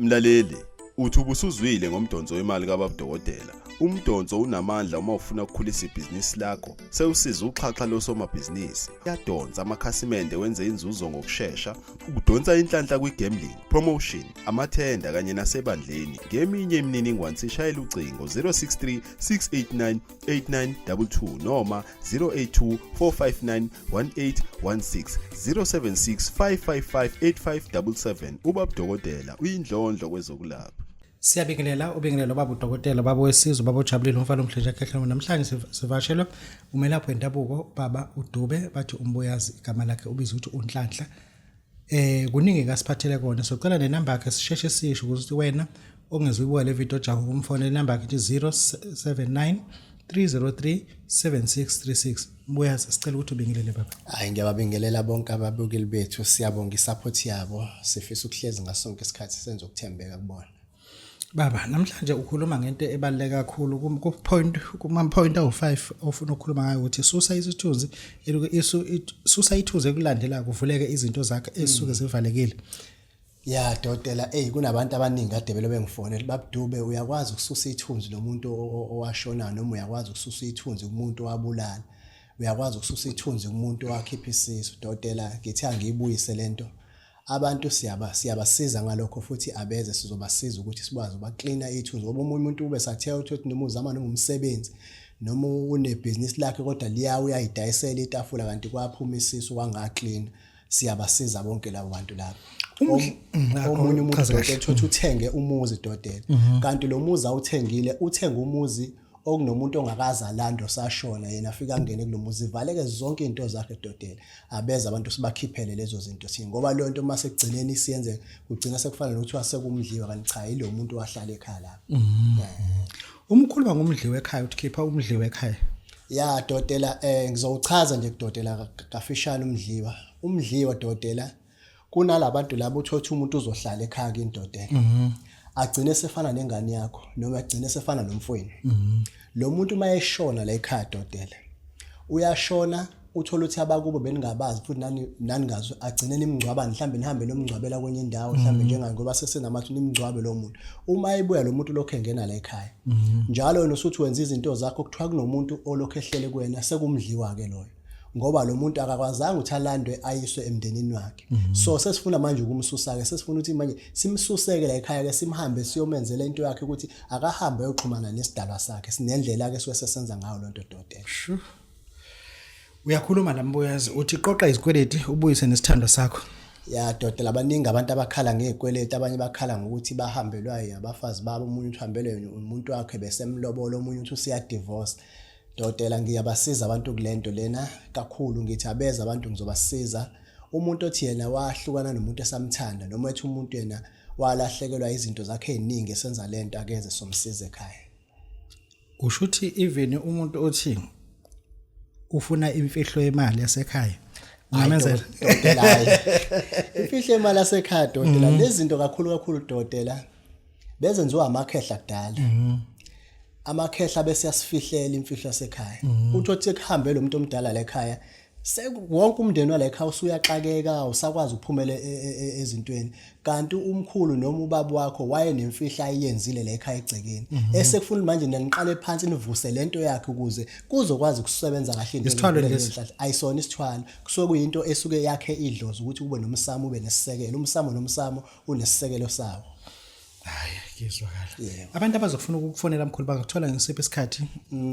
Mlaleli, uthi ubusuzwile ngomdonso wemali kaBabu Dokotela. Umdonso unamandla uma ufuna ukukhulisa ibhizinisi lakho. Sewusiza uxhaxha losomabhizinisi. Yadonsa amakhasimende wenze inzuzo ngokusheshsha, ukudonsa inhlanhla kwi-gambling, promotion, amathenda kanye nasebandleni. Ngeminye imininingwane sishayela ucingo 063 689 8922 noma 082 459 1816 076 555 8577. uBabu Dokotela uyindlondlo kwezokulapha. Siyabingelela ubingelelo Babu Dokotela baba wesizwe baba ujabulile umfana umhleja khehlela namhlanje sivashelo umelapho endabuko baba uDube bathi umbuyazi igama lakhe ubizwa ukuthi unhlanhla kuningi kasiphathele kona socela nenamba yakhe sisheshe sisho ukuthi wena ongezwe le video jawu umfone inamba yakhe 079 303 7636 mbuyazi sicela ukuthi ubingelele baba. Hayi ngiyababingelela bonke ababukeli bethu siyabonga isupport yabo sifisa ukuhlezi ngasonke isikhathi senze ukuthembeka kubona. Baba namhlanje ukhuluma ngento ebaluleke kakhulu kuma point awu5 ofuna ukukhuluma ngayo ukuthi susa isithunzi susa ithuze ekulandela kuvuleke izinto zakhe ezisuke zivalekile. Ya Dokotela kunabantu abaningi kade belo bengifonela Babu Dube uyakwazi ukususa ithunzi lomuntu owashona noma uyakwazi ukususa ithunzi kumuntu owabulala uyakwazi ukususa ithunzi kumuntu owakhipha isisu. Dokotela ngithi angiyibuyise lento abantu siyabasiza ngalokho futhi abeze sizobasiza ukuthi sikwazi ukucleana ithunzi ngoba umuntu ube sathe ukuthi noma uzama noma umsebenzi noma une business lakhe kodwa liyawu uyayidayisela itafula kanti kwaphuma isisu wangaclean. Siyabasiza bonke labo bantu labo. Omunye umuntu Dokotela uthi uthenge umuzi Dokotela kanti lo muzi awuthengile uthenga umuzi okunomuntu ongakaza lando sashona yena afika angene kulomuzi ivaleke zonke izinto zakhe Dokotela abeza abantu sibakhiphele lezo zinto thina ngoba lo nto mase kugcineni siyenze kugcina sekufanele ukuthi wasekumdliwa kanti cha yilo umuntu wahlala ekhaya lapha. Umkhuluma ngomdliwa ekhaya uthi khipha umdliwa ekhaya. Ya Dokotela ngizowuchaza nje Dokotela kafishane umdliwa Dokotela kunalabantu labo uthothi umuntu uzohlala ekhaya kini Dokotela agcine sefana nengane yakho noma agcine sefana nomfweni. Lo muntu mayeshona la ekhaya Dokotela uyashona uthola ukuthi abakubo beningabazi futhi nani ngazo agcine nimngcwaba mhlambe nihambe nomngcwabela kwenye indawo mhlambe njengangoba sesenamathi nimngcwabe lo muntu uma ebuya lo muntu lokho engena la ekhaya njalo wena usuthi wenza izinto zakho kuthiwa kunomuntu olokho ehlele kuwena sekumdliwa ke loyo ngoba lo muntu akakwazanga ukuthi alandwe ayiswe emndenini wakhe. So sesifuna manje ukumsusa ke sesifuna ukuthi manje simsuseke la ekhaya ke simhambe siyomenzela into yakhe ukuthi akahambe ayoxhumana nesidalwa sakhe sinendlela ke sisesenza ngayo lo nto Dokotela. Uyakhuluma lambuyazi uthi qoqa izikweleti ubuyise nesithando sakho. Ya Dokotela abaningi abantu abakhala ngezikweleti abanye bakhala ngokuthi bahambelwa abafazi babo umuntu uhambelwe umuntu wakhe besemlobolo omunye uthi usiya divorce. Dokotela ngiyabasiza abantu kulento lena kakhulu ngithi abeza abantu ngizobasiza umuntu othi yena wahlukana nomuntu esamthanda noma ethi umuntu yena walahlekelwa izinto zakhe eziningi esenza lento akeze somsize ekhaya. Ushuthi even umuntu othi ufuna imfihlo yemali yasekhaya ungamenzela Dokotela imfihlo yemali yasekhaya Dokotela lezi zinto kakhulu Dokotela bezenziwa amakhehla kudala. Amakhehla bese yasifihlela imfihlo yasekhaya uthi ekuhambe lo muntu omdala la ekhaya wonke umndeni wala ekhaya usuyaxakeka usakwazi ukuphumela ezintweni kanti umkhulu noma ubaba wakho waye nemfihla ayenzile la ekhaya egcekeni esekufuna manje naniqale phansi nivuse lento yakhe ukuze kuzokwazi ukusebenza kahle into enhlahla ayisona isithwalo kusuke kuyinto esuke yakhe idlozi ukuthi kube nomsamo ube nesisekelo nomsamo unesisekelo sawo. Hayi ngizwakala. Abantu abazofuna ukukufonela mkhulu bangakuthola ngesiphi isikhathi?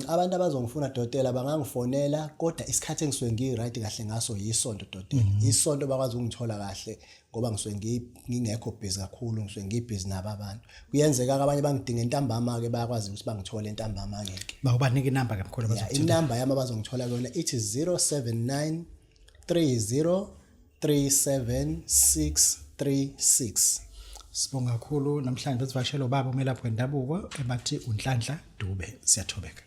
Abantu abazongifuna Dokotela bangangifonela kodwa isikhathi engisuke ngiright kahle ngaso yisonto Dokotela. Isonto bakwazi ukungithola kahle ngoba ngisuke ngingekho busy kakhulu ngisuke ngibusy nabo abantu. Kuyenzeka abanye bangidinga entambama ke bayakwazi ukuthi bangithole entambama ke. Bawubanika inamba ke mkhulu bazokuthola. Inamba yami abazongithola yona ithi 079 30 37636. Sibonga kakhulu namhlanje besivashelo baba umelapho endabuko ebathi unhlanhla Dube siyathobeka.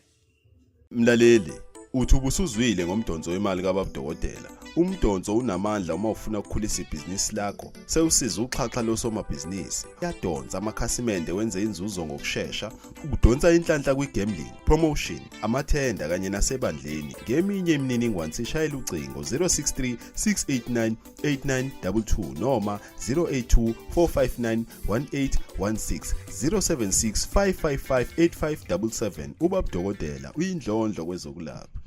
Mlaleli, Uthi ubusuzwile ngomdonso wemali kaBabu Dokotela. Umdonso unamandla uma ufuna ukukhulisa ibhizinisi lakho. Sewusiza uxhaxha losomabhizinisi. Uyadonsa amakhasimende wenze inzuzo ngokusheshsha. Udonsa inhlanhla kwi-gambling, promotion, amathenda kanye nasebandleni. Ngeminye imininingwane sishayela ucingo 063 689 8922 noma 082 459 1816 076 555 8577. uBabu Dokotela uyindlondlo kwezokulapha.